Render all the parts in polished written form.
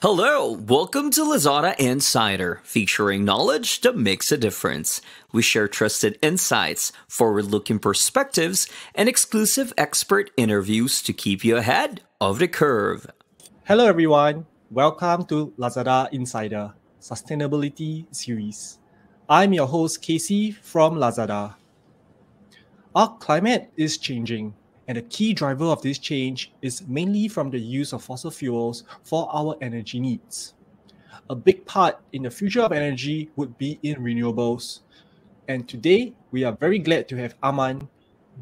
Hello, welcome to Lazada Insider, featuring knowledge that makes a difference. We share trusted insights, forward-looking perspectives, and exclusive expert interviews to keep you ahead of the curve. Hello everyone, welcome to Lazada Insider Sustainability Series. I'm your host Casey from Lazada. Our climate is changing, and the key driver of this change is mainly from the use of fossil fuels for our energy needs. A big part in the future of energy would be in renewables. And today, we are very glad to have Aman,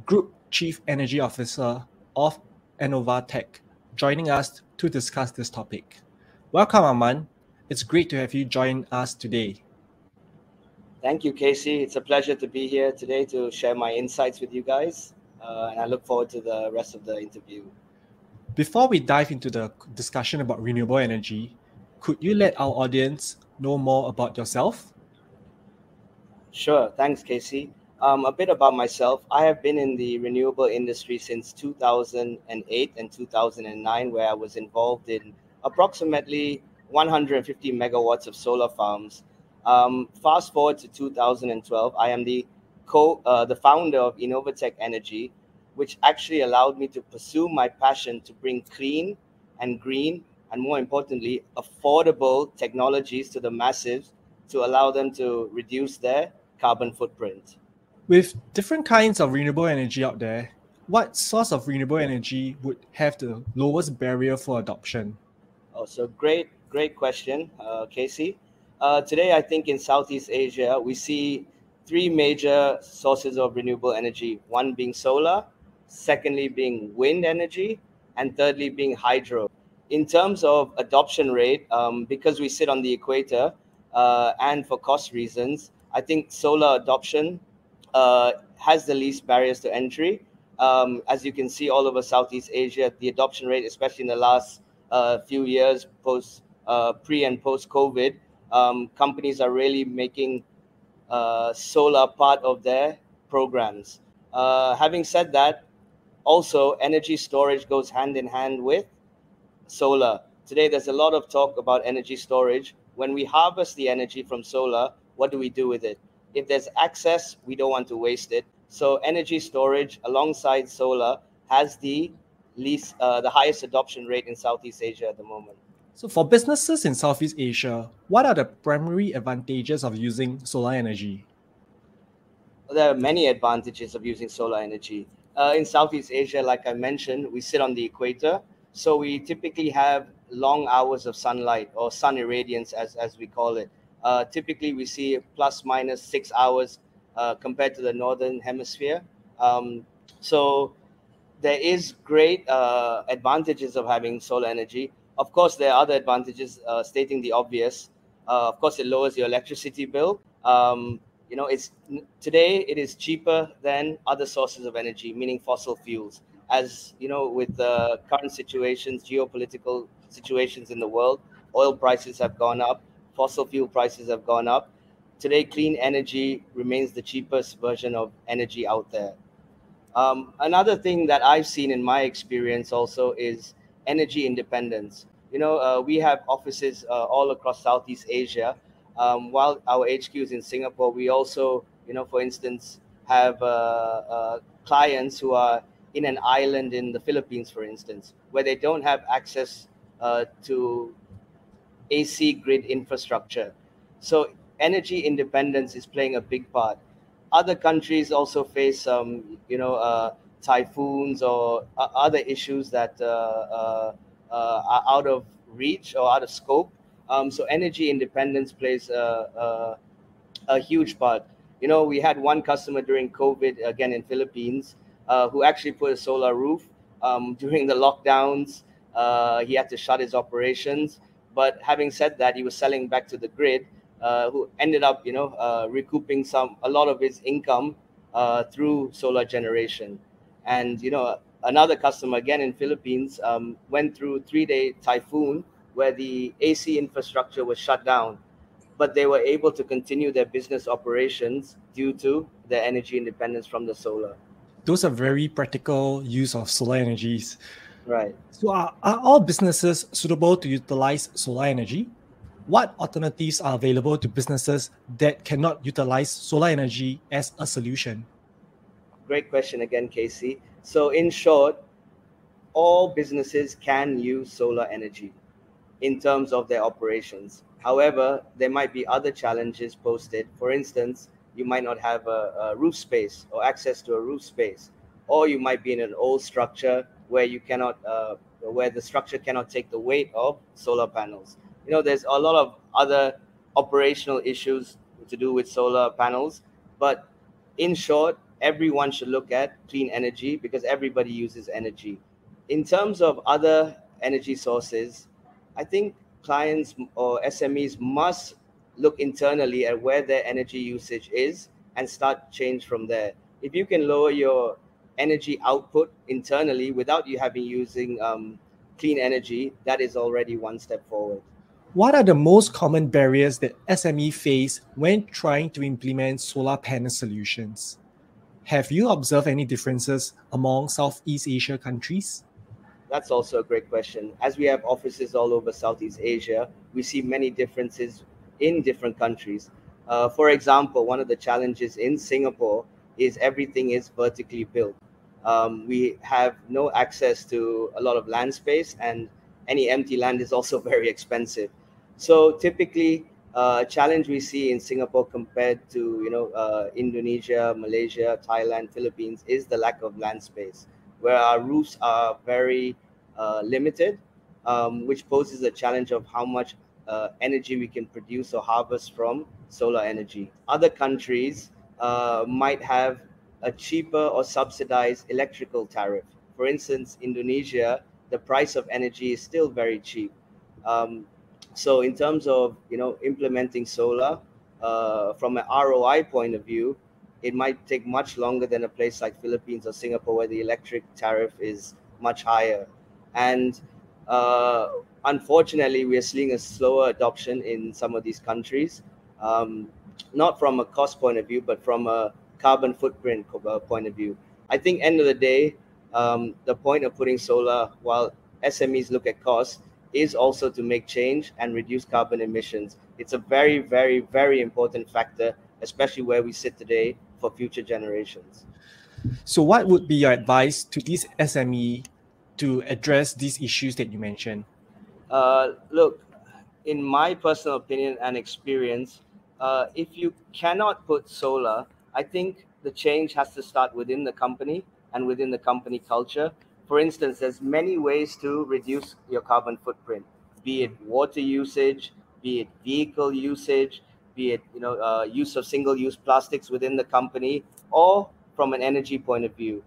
Group Chief Energy Officer of Enovatek, joining us to discuss this topic. Welcome, Aman. It's great to have you join us today. Thank you, Casey. It's a pleasure to be here today to share my insights with you guys. And I look forward to the rest of the interview. Before we dive into the discussion about renewable energy, could you let our audience know more about yourself? Sure. Thanks, Casey. A bit about myself. I have been in the renewable industry since 2008 and 2009, where I was involved in approximately 150 megawatts of solar farms. Fast forward to 2012, I am the founder of Enovatek Energy, which actually allowed me to pursue my passion to bring clean and green, and more importantly, affordable technologies to the masses to allow them to reduce their carbon footprint. With different kinds of renewable energy out there, what source of renewable energy would have the lowest barrier for adoption? Oh, so great question, Casey. Today, I think in Southeast Asia, we see three major sources of renewable energy. One being solar, secondly being wind energy, and thirdly being hydro. In terms of adoption rate, because we sit on the equator and for cost reasons, I think solar adoption has the least barriers to entry. As you can see all over Southeast Asia, the adoption rate, especially in the last few years, pre and post COVID, companies are really making solar part of their programs. Having said that, also energy storage goes hand in hand with solar. Today, there's a lot of talk about energy storage. When we harvest the energy from solar, what do we do with it? If there's access, we don't want to waste it. So energy storage alongside solar has the highest adoption rate in Southeast Asia at the moment. So for businesses in Southeast Asia, what are the primary advantages of using solar energy? There are many advantages of using solar energy. In Southeast Asia, like I mentioned, we sit on the equator. So we typically have long hours of sunlight, or sun irradiance as we call it. Typically, we see plus minus 6 hours compared to the northern hemisphere. So there is great advantages of having solar energy. Of course, there are other advantages, stating the obvious. Of course, it lowers your electricity bill. Today it is cheaper than other sources of energy, meaning fossil fuels. As you know, with the current situations, geopolitical situations in the world, oil prices have gone up, fossil fuel prices have gone up. Today, clean energy remains the cheapest version of energy out there. Another thing that I've seen in my experience also is energy independence. We have offices all across Southeast Asia. While our HQ is in Singapore, we also, for instance, have clients who are in an island in the Philippines, for instance, where they don't have access to AC grid infrastructure. So energy independence is playing a big part. Other countries also face typhoons or other issues that are out of reach or out of scope. So energy independence plays a huge part. We had one customer during COVID, again in Philippines, who actually put a solar roof. During the lockdowns, he had to shut his operations. But having said that, he was selling back to the grid, who ended up, recouping a lot of his income through solar generation. And, another customer, again in Philippines, went through 3-day typhoon where the AC infrastructure was shut down, but they were able to continue their business operations due to their energy independence from the solar. Those are very practical use of solar energies. Right. So are all businesses suitable to utilize solar energy? What alternatives are available to businesses that cannot utilize solar energy as a solution? Great question again, Casey. So, in short, all businesses can use solar energy in terms of their operations. However, there might be other challenges posted. For instance, you might not have a roof space or access to a roof space, or you might be in an old structure where you cannot, where the structure cannot take the weight of solar panels. There's a lot of other operational issues to do with solar panels, but in short, everyone should look at clean energy because everybody uses energy. In terms of other energy sources, I think clients or SMEs must look internally at where their energy usage is and start change from there. If you can lower your energy output internally without you having using clean energy, that is already one step forward. What are the most common barriers that SME face when trying to implement solar panel solutions? Have you observed any differences among Southeast Asia countries? That's also a great question. As we have offices all over Southeast Asia, we see many differences in different countries. For example, one of the challenges in Singapore is everything is vertically built. We have no access to a lot of land space, and any empty land is also very expensive. So typically, a challenge we see in Singapore compared to Indonesia, Malaysia, Thailand, Philippines is the lack of land space, where our roofs are very limited, which poses a challenge of how much energy we can produce or harvest from solar energy. Other countries might have a cheaper or subsidized electrical tariff. For instance, Indonesia, the price of energy is still very cheap. Um, so, in terms of implementing solar from an ROI point of view, it might take much longer than a place like Philippines or Singapore, where the electric tariff is much higher. And uh, unfortunately, we are seeing a slower adoption in some of these countries, um, not from a cost point of view, but from a carbon footprint point of view. I think end of the day, the point of putting solar, while SMEs look at cost, is also to make change and reduce carbon emissions. It's a very, very, very important factor, especially where we sit today for future generations. So, what would be your advice to this SME to address these issues that you mentioned? Look, in my personal opinion and experience, if you cannot put solar, I think the change has to start within the company and within the company culture. For instance, there's many ways to reduce your carbon footprint, be it water usage, be it vehicle usage, be it use of single-use plastics within the company, or from an energy point of view.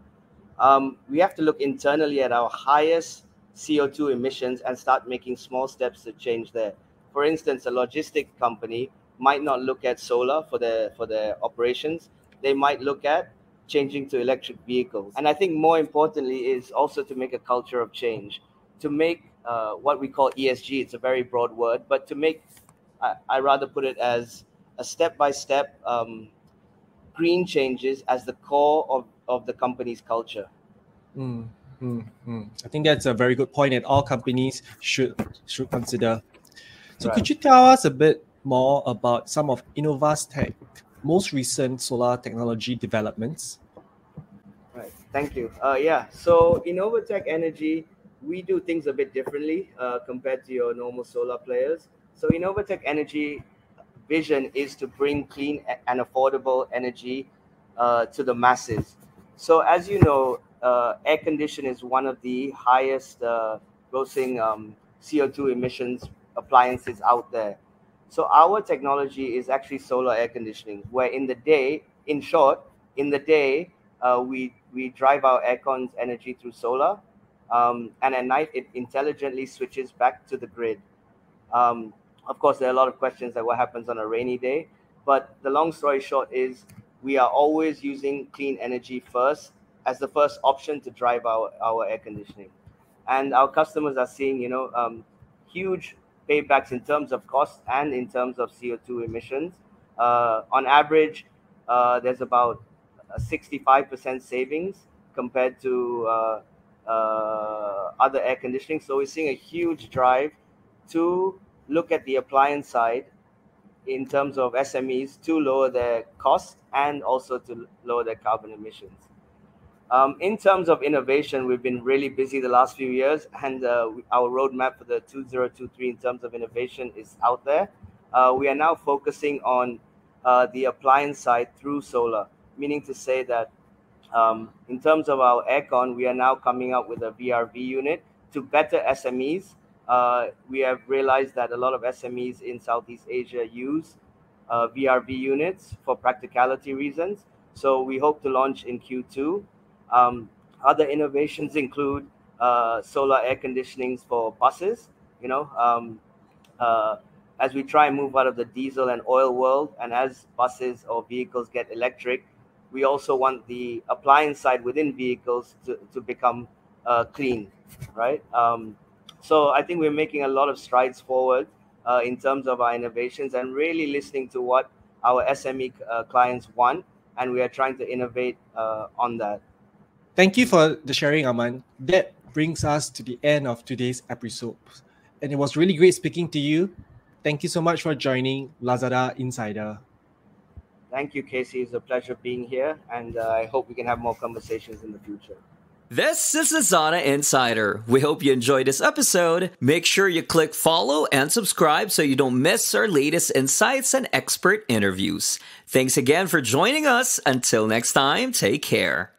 We have to look internally at our highest CO2 emissions and start making small steps to change there. For instance, a logistic company might not look at solar for their operations. They might look at changing to electric vehicles. And I think more importantly is also to make a culture of change, to make what we call ESG. It's a very broad word, but to make I rather put it as a step-by-step green changes as the core of the company's culture. Mm, I think that's a very good point that all companies should consider. So, Right. could you tell us a bit more about some of Enovatek most recent solar technology developments? Right. Thank you. Yeah. So in Enovatek Energy, we do things a bit differently compared to your normal solar players. So Enovatek Energy vision is to bring clean and affordable energy to the masses. So as you know, air condition is one of the highest grossing CO2 emissions appliances out there. So our technology is actually solar air conditioning, where in the day, in short, in the day, we drive our aircon's energy through solar, and at night it intelligently switches back to the grid. Um, of course, there are a lot of questions like what happens on a rainy day, but the long story short is we are always using clean energy first as the first option to drive our air conditioning. And our customers are seeing, huge paybacks in terms of cost and in terms of CO2 emissions. On average, there's about a 65% savings compared to other air conditioning. So we're seeing a huge drive to look at the appliance side in terms of SMEs to lower their costs and also to lower their carbon emissions. In terms of innovation, we've been really busy the last few years, and our roadmap for the 2023 in terms of innovation is out there. We are now focusing on the appliance side through solar, meaning to say that in terms of our aircon, we are now coming up with a VRV unit to better SMEs. We have realized that a lot of SMEs in Southeast Asia use VRV units for practicality reasons. So we hope to launch in Q2. Other innovations include solar air conditionings for buses. As we try and move out of the diesel and oil world, and as buses or vehicles get electric, we also want the appliance side within vehicles to become clean, right? So I think we're making a lot of strides forward in terms of our innovations and really listening to what our SME clients want, and we are trying to innovate on that. Thank you for the sharing, Aman. That brings us to the end of today's episode. And it was really great speaking to you. Thank you so much for joining Lazada Insider. Thank you, Casey. It's a pleasure being here, and I hope we can have more conversations in the future. This is Lazada Insider. We hope you enjoyed this episode. Make sure you click follow and subscribe so you don't miss our latest insights and expert interviews. Thanks again for joining us. Until next time, take care.